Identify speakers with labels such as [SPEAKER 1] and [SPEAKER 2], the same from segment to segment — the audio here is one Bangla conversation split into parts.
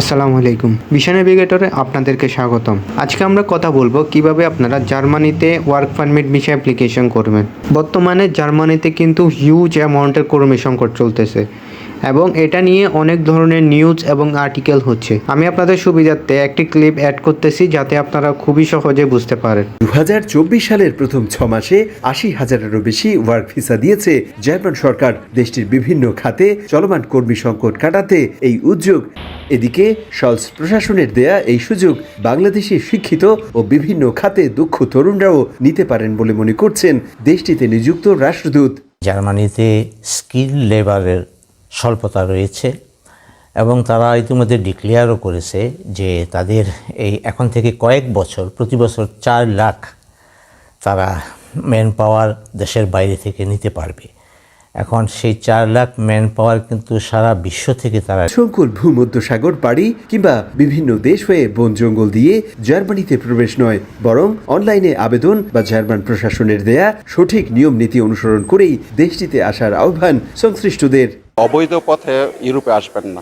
[SPEAKER 1] আসসালামু আলাইকুম। ভিসা নেভিগেটরে আপনাদেরকে স্বাগতম। আজকে আমরা কথা বলবো কিভাবে আপনারা জার্মানিতে ওয়ার্ক পারমিট ভিসা অ্যাপ্লিকেশন করবেন। বর্তমানে জার্মানিতে কিন্তু হিউজ অ্যামাউন্টের কর্মী সংকট চলতেছে এবং এটা নিয়ে অনেক ধরনের নিউজ এবং আর্টিকেল হচ্ছে। আমি আপনাদের সুবিধার্থে একটি ক্লিপ অ্যাড করতেছি যাতে আপনারা খুবই সহজে বুঝতে পারেন।
[SPEAKER 2] 2024 সালের প্রথম 6 মাসে 80,000-এরও বেশি ওয়ার্ক ভিসা দিয়েছে জার্মান সরকার। দেশটির বিভিন্ন খাতে চলমান কর্মী সংকট কাটাতে এই উদ্যোগ। এদিকে শলস প্রশাসনের দেয়া এই সুযোগ বাংলাদেশি শিক্ষিত ও বিভিন্ন খাতে দক্ষ তরুণরাও নিতে পারেন বলে মনে করছেন দেশটিতে নিযুক্ত রাষ্ট্রদূত।
[SPEAKER 3] জার্মানিতে স্কিল লেবারের স্বল্পতা রয়েছে এবং তারা ইতিমধ্যে ডিক্লেয়ারও করেছে যে তাদের এই এখন থেকে কয়েক বছর প্রতি বছর 4 লাখ তারা ম্যান পাওয়ার দেশের বাইরে থেকে নিতে পারবে। এখন সেই 4 লাখ ম্যান পাওয়ার কিন্তু সারা বিশ্ব থেকে তারা
[SPEAKER 2] সংকুল ভূমধ্যসাগর পাড়ি কিংবা বিভিন্ন দেশ হয়ে বন জঙ্গল দিয়ে জার্মানিতে প্রবেশ নয়, বরং অনলাইনে আবেদন বা জার্মান প্রশাসনের দেয়া সঠিক নিয়ম নীতি অনুসরণ করেই দেশটিতে আসার আহ্বান সংশ্লিষ্টদের।
[SPEAKER 4] অবৈধ পথে ইউরোপে আসবেন না।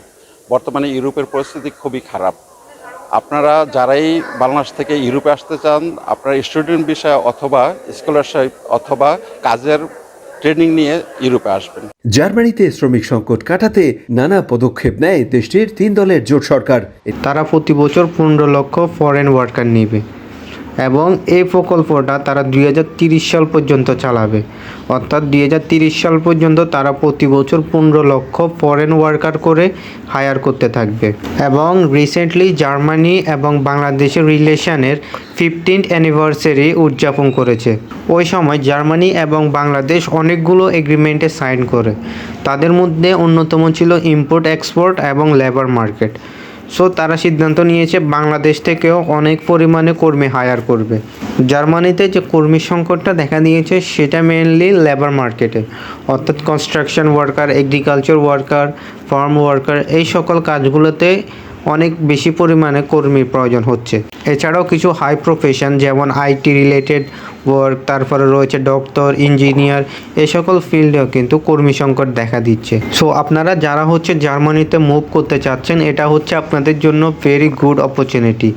[SPEAKER 4] বর্তমানে ইউরোপের পরিস্থিতি খুবই খারাপ। আপনারা যারাই বাংলাদেশ থেকে ইউরোপে আসতে চান, আপনারা স্টুডেন্ট ভিসা অথবা স্কলারশিপ অথবা কাজের ট্রেনিং নিয়ে ইউরোপে আসবেন।
[SPEAKER 2] জার্মানিতে শ্রমিক সংকট কাটাতে নানা পদক্ষেপ নেয় দেশটির 3 দলের জোট সরকার।
[SPEAKER 1] তারা প্রতি বছর 15 লক্ষ ফরেন ওয়ার্কার নেবে এবং এই প্রকল্পটা তারা 2030 সাল পর্যন্ত চালাবে। অর্থাৎ 2030 সাল পর্যন্ত তারা প্রতি বছর 15 লক্ষ ফরেন ওয়ার্কার করে হায়ার করতে থাকবে। এবং রিসেন্টলি জার্মানি এবং বাংলাদেশের রিলেশনের 15th অ্যানিভার্সারি উদযাপন করেছে। ওই সময় জার্মানি এবং বাংলাদেশ অনেকগুলো এগ্রিমেন্টে সাইন করে। তাদের মধ্যে অন্যতম ছিল ইম্পোর্ট এক্সপোর্ট এবং লেবার মার্কেট। সো তারা সিদ্ধান্ত নিয়েছে বাংলাদেশ থেকেও অনেক পরিমাণে কর্মী হায়ার করবে। জার্মানিতে যে কর্মী সংকটটা দেখা দিয়েছে সেটা মেইনলি লেবার মার্কেটে, অর্থাৎ construction worker, agriculture worker, farm worker, এই সকল কাজগুলোতে অনেক বেশি পরিমাণে কর্মীর প্রয়োজন হচ্ছে। এছাড়াও কিছু হাই প্রফেশন যেমন আইটি রিলেটেড ওয়ার্ক, তারপরে রয়েছে ডক্টর, ইঞ্জিনিয়ার, এই সকল ফিল্ডেও কিন্তু কর্মী সংকট দেখা দিচ্ছে। সো আপনারা যারা জার্মানিতে মুভ করতে চাচ্ছেন, এটা হচ্ছে আপনাদের জন্য ভেরি গুড অপরচুনিটি,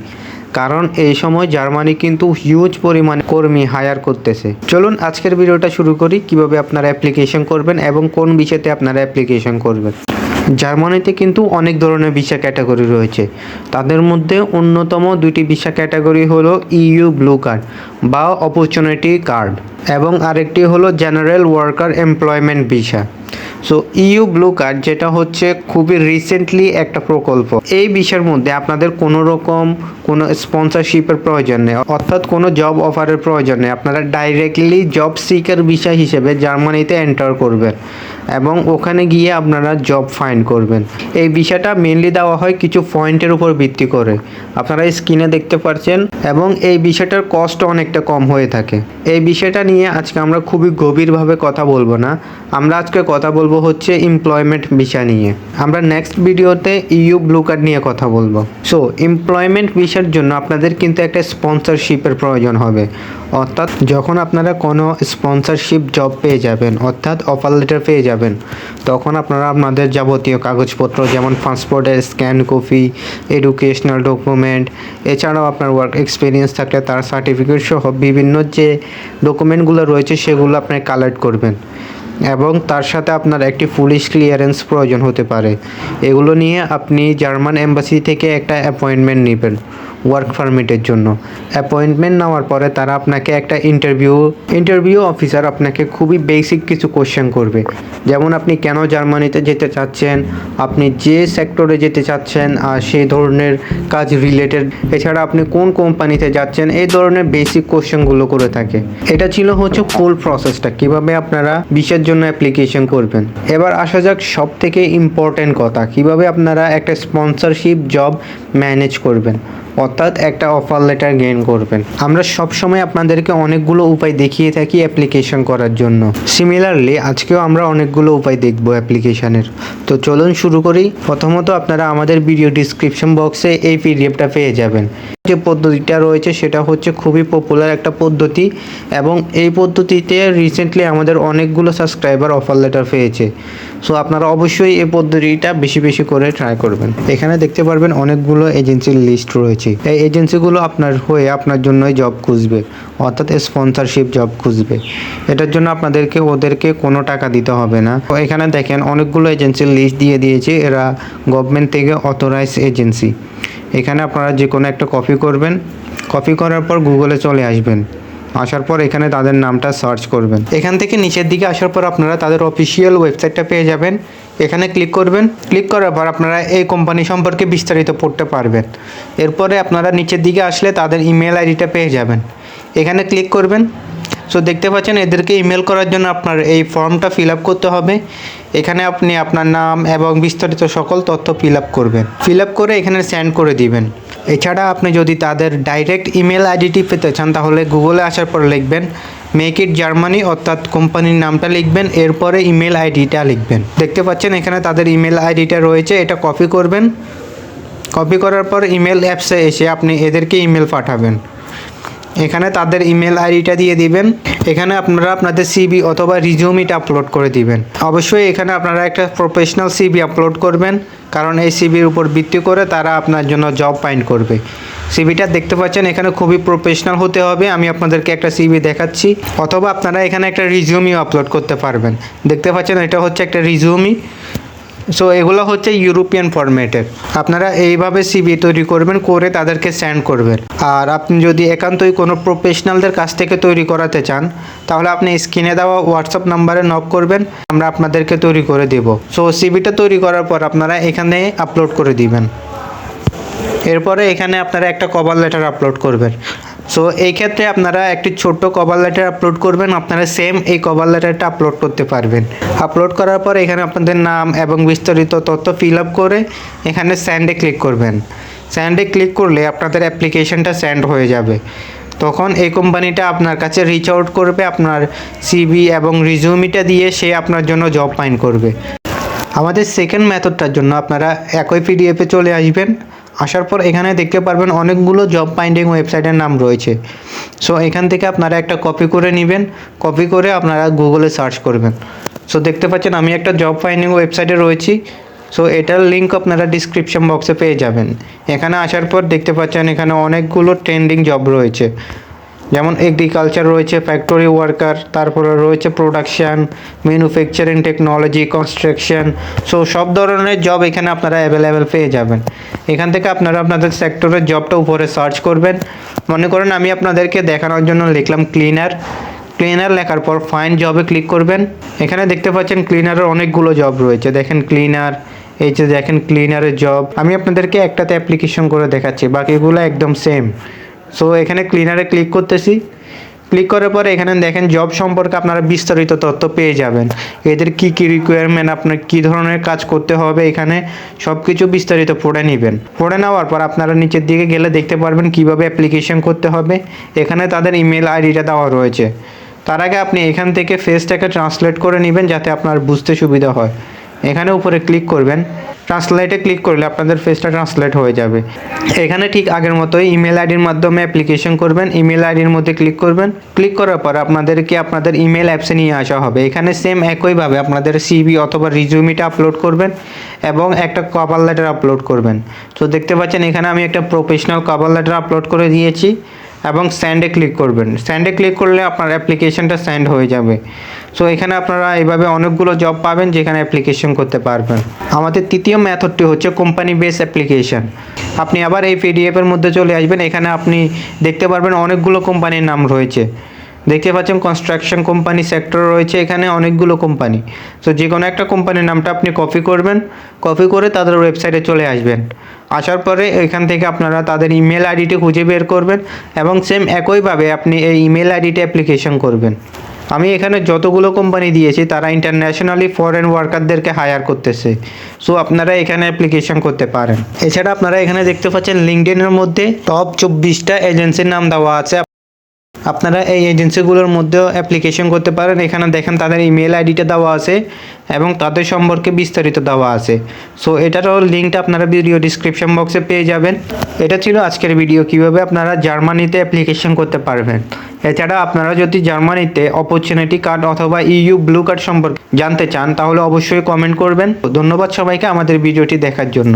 [SPEAKER 1] কারণ এই সময় জার্মানি কিন্তু হিউজ পরিমাণে কর্মী হায়ার করতেছে। চলুন আজকের ভিডিওটা শুরু করি কিভাবে আপনারা অ্যাপ্লিকেশন করবেন এবং কোন বিষয়তে আপনারা অ্যাপ্লিকেশন করবেন। জার্মানিতে কিন্তু অনেক ধরনের ভিসা ক্যাটাগরি রয়েছে। তাদের মধ্যে অন্যতম 2টি ভিসা ক্যাটাগরি হলো ইউ ব্লু কার্ড বা অপরচুনিটি কার্ড এবং আরেকটি হলো general worker employment visa. So EU blue card যেটা হচ্ছে খুবই রিসেন্টলি একটা প্রকল্প। এই ভিসার মধ্যে আপনাদের কোনো স্পন্সরশিপের প্রয়োজন নেই, অর্থাৎ কোনো জব অফারের প্রয়োজন নেই। আপনারা ডাইরেক্টলি জব সিকার ভিসা হিসেবে জার্মানিতে এন্টার করবেন এবং ওখানে গিয়ে আপনারা জব ফাইন্ড করবেন। এই ভিসাটা মেনলি দেওয়া হয় কিছু পয়েন্টের উপর ভিত্তি করে, আপনারা স্ক্রিনে দেখতে পাচ্ছেন, এবং এই ভিসাটার কস্ট অনেকটা কম হয়ে থাকে। এই বিষয়টা নিয়ে আজকে আমরা খুবই গভীরভাবে কথা বলবো না, আমরা আজকে কথা বলবো হচ্ছে এমপ্লয়মেন্ট ভিসা নিয়ে। আমরা নেক্সট ভিডিওতে ইউ ব্লু কার্ড নিয়ে কথা বলবো। সো এমপ্লয়মেন্ট ভিসার জন্য আপনাদের কিন্তু একটা স্পন্সরশিপের প্রয়োজন হবে, অর্থাৎ যখন আপনারা কোনো স্পন্সরশিপ জব পেয়ে যাবেন, অর্থাৎ অফার লেটার পেয়ে যাবেন, তখন আপনারা আপনাদের যাবতীয় কাগজপত্র যেমন পাসপোর্টের স্ক্যান কপি, এডুকেশনাল ডকুমেন্ট, এছাড়াও আপনার ওয়ার্ক এক্সপিরিয়েন্স থাকলে তার সার্টিফিকেট সহ বিভিন্ন যে ডকুমেন্টগুলো রয়েছে সেগুলো আপনি কালেক্ট করবেন এবং তার সাথে আপনার একটি পুলিশ ক্লিয়ারেন্স প্রয়োজন হতে পারে। এগুলো নিয়ে আপনি জার্মান এম্বাসি থেকে একটা অ্যাপয়েন্টমেন্ট নেবেন ওয়ার্ক পারমিটের জন্য। অ্যাপয়েন্টমেন্ট নেওয়ার পরে তারা আপনাকে একটা ইন্টারভিউ অফিসার আপনাকে খুবই বেসিক কিছু কোশ্চেন করবে, যেমন আপনি কেন জার্মানিতে যেতে চাচ্ছেন, আপনি যে সেক্টরে যেতে চাচ্ছেন আর সেই ধরনের কাজ রিলেটেড, এছাড়া আপনি কোন কোম্পানিতে যাচ্ছেন, এই ধরনের বেসিক কোশ্চেনগুলো করে থাকে। এটা ছিল ফুল প্রসেসটা কিভাবে আপনারা ভিসার জন্য অ্যাপ্লিকেশন করবেন। এবার আসা যাক সব থেকে ইম্পর্টেন্ট কথা, কিভাবে আপনারা একটা স্পন্সরশিপ জব ম্যানেজ করবেন, অর্থাৎ একটা অফার লেটার গেইন করবেন। আমরা সবসময় আপনাদেরকে অনেকগুলো উপায় দেখিয়ে থাকি অ্যাপ্লিকেশন করার জন্য। সিমিলারলি আজকেও আমরা অনেকগুলো উপায় দেখব অ্যাপ্লিকেশনের। তো চলুন শুরু করি। প্রথমত আপনারা আমাদের ভিডিও ডিসক্রিপশন বক্সে এই পিডিএফটা পেয়ে যাবেন। যে পদ্ধতিটা রয়েছে সেটা হচ্ছে খুবই পপুলার একটা পদ্ধতি এবং এই পদ্ধতিতে রিসেন্টলি আমাদের অনেকগুলো সাবস্ক্রাইবার অফার লেটার পেয়েছে। সো আপনারা অবশ্যই এই পদ্ধতিটা বেশি বেশি করে ট্রাই করবেন। এখানে দেখতে পারবেন অনেকগুলো এজেন্সির লিস্ট রয়েছে। এই এজেন্সিগুলো আপনার হয়ে আপনার জন্যই জব খুঁজবে, অর্থাৎ স্পন্সরশিপ জব খুঁজবে। এটার জন্য ওদেরকে কোনো টাকা দিতে হবে না। তো এখানে দেখেন অনেকগুলো এজেন্সির লিস্ট দিয়ে দিয়েছে, এরা গভর্নমেন্ট থেকে অথরাইজ এজেন্সি। এখানে আপনারা যে কোনো একটা কপি করবেন, কপি করার পর গুগলে চলে আসবেন, আসার পর এখানে তাদের নামটা সার্চ করবেন। এখান থেকে নিচের দিকে আসার পর আপনারা তাদের অফিসিয়াল ওয়েবসাইটটা পেয়ে যাবেন। এখানে ক্লিক করবেন, ক্লিক করার পর আপনারা এই কোম্পানি সম্পর্কে বিস্তারিত পড়তে পারবেন। এরপরে আপনারা নিচের দিকে আসলে তাদের ইমেল আইডিটা পেয়ে যাবেন, এখানে ক্লিক করবেন। সো দেখতে পাচ্ছেন এদেরকে ইমেল করার জন্য আপনার এই ফর্মটা ফিল আপ করতে হবে। এখানে আপনি আপনার নাম এবং বিস্তারিত সকল তথ্য ফিল আপ করবেন, ফিল আপ করে এখানে সেন্ড করে দিবেন। এছাড়া আপনি যদি তাদের ডাইরেক্ট ইমেল আইডিটি পেতে চান তাহলে গুগলে আসার পর লিখবেন মেক ইট জার্মানি, অর্থাৎ কোম্পানির নামটা লিখবেন, এরপরে ইমেল আইডিটা লিখবেন। দেখতে পাচ্ছেন এখানে তাদের ইমেল আইডিটা রয়েছে, এটা কপি করবেন। কপি করার পর ইমেল অ্যাপসে এসে আপনি এদেরকে ইমেল পাঠাবেন। এখানে তাদের ইমেল আইডিটা দিয়ে দিবেন। এখানে আপনারা আপনাদের সিভি অথবা রিজিউমিটা আপলোড করে দিবেন। অবশ্যই এখানে আপনারা একটা প্রফেশনাল সিভি আপলোড করবেন, কারণ এই সিভির উপর ভিত্তি করে তারা আপনার জন্য জব ফাইন্ড করবে। সিভিটা দেখতে পাচ্ছেন এখানে খুবই প্রফেশনাল হতে হবে। আমি আপনাদেরকে একটা সিভি দেখাচ্ছি, অথবা আপনারা এখানে একটা রিজিউমিও আপলোড করতে পারবেন। দেখতে পাচ্ছেন এটা হচ্ছে একটা রিজিউমি। সো এগুলো হচ্ছে ইউরোপিয়ান ফরম্যাটের। আপনারা এইভাবে সিভি তৈরি করবেন, করে তাদেরকে সেন্ড করবেন। আর আপনি যদি একান্তই কোনো প্রফেশনালদের কাছ থেকে তৈরি করাতে চান তাহলে আপনি স্ক্রিনে দেওয়া হোয়াটসঅ্যাপ নাম্বারে নক করবেন, আমরা আপনাদেরকে তৈরি করে দেব। সো সিভিটা তৈরি করার পর আপনারা এখানে আপলোড করে দিবেন। এরপরে এখানে আপনারা একটা কভার লেটার আপলোড করবেন। সো এই ক্ষেত্রে আপনারা একটি ছোট্ট কভার লেটার আপলোড করবেন। আপনারা সেম এই কভার লেটারটা আপলোড করতে পারবেন। আপলোড করার পর এখানে আপনাদের নাম এবং বিস্তারিত তথ্য ফিল আপ করে এখানে সেন্ডে ক্লিক করবেন। সেন্ডে ক্লিক করলে আপনাদের অ্যাপ্লিকেশনটা সেন্ড হয়ে যাবে। তখন এই কোম্পানিটা আপনার কাছে রিচ আউট করবে, আপনার সিভি এবং রিজিউমিটা দিয়ে সে আপনার জন্য জব ফাইন্ড করবে। আমাদের সেকেন্ড মেথডটার জন্য আপনারা একই পিডিএফে চলে আসবেন। আসার পর এখানে দেখতে পারবেন অনেকগুলো জব ফাইন্ডিং ওয়েবসাইটের নাম রয়েছে। সো এখান থেকে আপনারা একটা কপি করে নেবেন, কপি করে আপনারা গুগলে সার্চ করবেন। সো দেখতে পাচ্ছেন আমি একটা জব ফাইন্ডিং ওয়েবসাইটে রয়েছি। সো এটার লিঙ্ক আপনারা ডিসক্রিপশন বক্সে পেয়ে যাবেন। এখানে আসার পর দেখতে পাচ্ছেন এখানে অনেকগুলো ট্রেন্ডিং জব রয়েছে, যেমন এগ্রিকালচার রয়েছে, ফ্যাক্টরি ওয়ার্কার, তারপরে রয়েছে production, manufacturing technology, construction. So সব ধরনের জব এখানে আপনারা অ্যাভেলেবেল পেয়ে যাবেন। এখান থেকে আপনারা আপনাদের সেক্টরের জবটা উপরে সার্চ করবেন। মনে করেন আমি আপনাদেরকে দেখানোর জন্য লিখলাম ক্লিনার। ক্লিনার লেখার পর ফাইন্ড জবে ক্লিক করবেন। এখানে দেখতে পাচ্ছেন ক্লিনারের অনেকগুলো জব রয়েছে, দেখেন ক্লিনার, এই যে দেখেন ক্লিনারের জব। আমি আপনাদেরকে একটাতে অ্যাপ্লিকেশন করে দেখাচ্ছি, বাকিগুলো একদম সেম। সো এখানে ক্লিনারে ক্লিক করতেছি। ক্লিক করার পরে এখানে দেখেন জব সম্পর্কে আপনারা বিস্তারিত তথ্য পেয়ে যাবেন। এদের কি কি রিকোয়ারমেন্ট, আপনার কি ধরনের কাজ করতে হবে, এখানে সব কিছু বিস্তারিত পড়ে নেবেন। পড়ে নেওয়ার পর আপনারা নিচের দিকে গেলে দেখতে পারবেন কিভাবে অ্যাপ্লিকেশন করতে হবে। এখানে তাদের ইমেল আইডিটা দেওয়া রয়েছে। তার আগে আপনি এখান থেকে ফেসটাকে ট্রান্সলেট করে নেবেন যাতে আপনার বুঝতে সুবিধা হয়। এখানে উপরে ক্লিক করবেন, ট্রান্সলেটে ক্লিক করলে আপনাদের ফেসটা ট্রান্সলেট হয়ে যাবে। এখানে ঠিক আগের মতোই ইমেল আইডির মাধ্যমে অ্যাপ্লিকেশন করবেন। ইমেল আইডির মধ্যে ক্লিক করবেন। ক্লিক করার পর আপনাদেরকে আপনাদের ইমেল অ্যাপসে নিয়ে আসা হবে। এখানে সেম একইভাবে আপনাদের সিভি অথবা রিজিউমিটা আপলোড করবেন এবং একটা কভার লেটার আপলোড করবেন। তো দেখতে পাচ্ছেন এখানে আমি একটা প্রফেশনাল কভার লেটার আপলোড করে দিয়েছি এবং সেন্ডে ক্লিক করবেন। সেন্ডে ক্লিক করলে আপনার অ্যাপ্লিকেশনটা সেন্ড হয়ে যাবে। সো এখানে আপনারা এইভাবে অনেকগুলো জব পাবেন যেখানে অ্যাপ্লিকেশন করতে পারবেন। আমাদের তৃতীয় মেথডটি হচ্ছে কোম্পানি বেস অ্যাপ্লিকেশন। আপনি আবার এই পিডিএফের মধ্যে চলে আসবেন। এখানে আপনি দেখতে পারবেন অনেকগুলো কোম্পানির নাম রয়েছে। দেখতে পাচ্ছেন কনস্ট্রাকশন কোম্পানি সেক্টর রয়েছে, এখানে অনেকগুলো কোম্পানি। সো যে কোনো একটা কোম্পানির নামটা আপনি কপি করবেন, কপি করে তাদের ওয়েবসাইটে চলে আসবেন। আসার পরে এখান থেকে আপনারা তাদের ইমেল আইডিটি খুঁজে বের করবেন এবং সেম একইভাবে আপনি এই ইমেল আইডিতে অ্যাপ্লিকেশন করবেন। আমি এখানে যতগুলো কোম্পানি দিয়েছি তারা ইন্টারন্যাশনালি ফরেন ওয়ার্কারদেরকে হায়ার করতেছে। সো আপনারা এখানে অ্যাপ্লিকেশন করতে পারেন। এছাড়া আপনারা এখানে দেখতে পাচ্ছেন লিঙ্কডইনের মধ্যে টপ 24টা এজেন্সির নাম দেওয়া আছে। আপনারা এই এজেন্সিগুলোর মধ্যেও অ্যাপ্লিকেশন করতে পারেন। এখানে দেখেন তাদের ইমেল আইডিটা দেওয়া আছে এবং তাদের সম্পর্কে বিস্তারিত দেওয়া আছে। সো এটারও লিঙ্কটা আপনারা ভিডিও ডিসক্রিপশন বক্সে পেয়ে যাবেন। এটা ছিল আজকের ভিডিও, কিভাবে আপনারা জার্মানিতে অ্যাপ্লিকেশন করতে পারবেন। এছাড়া আপনারা যদি জার্মানিতে অপরচুনিটি কার্ড অথবা ইইউ ব্লু কার্ড সম্পর্কে জানতে চান তাহলে অবশ্যই কমেন্ট করবেন। ধন্যবাদ সবাইকে আমাদের ভিডিওটি দেখার জন্য।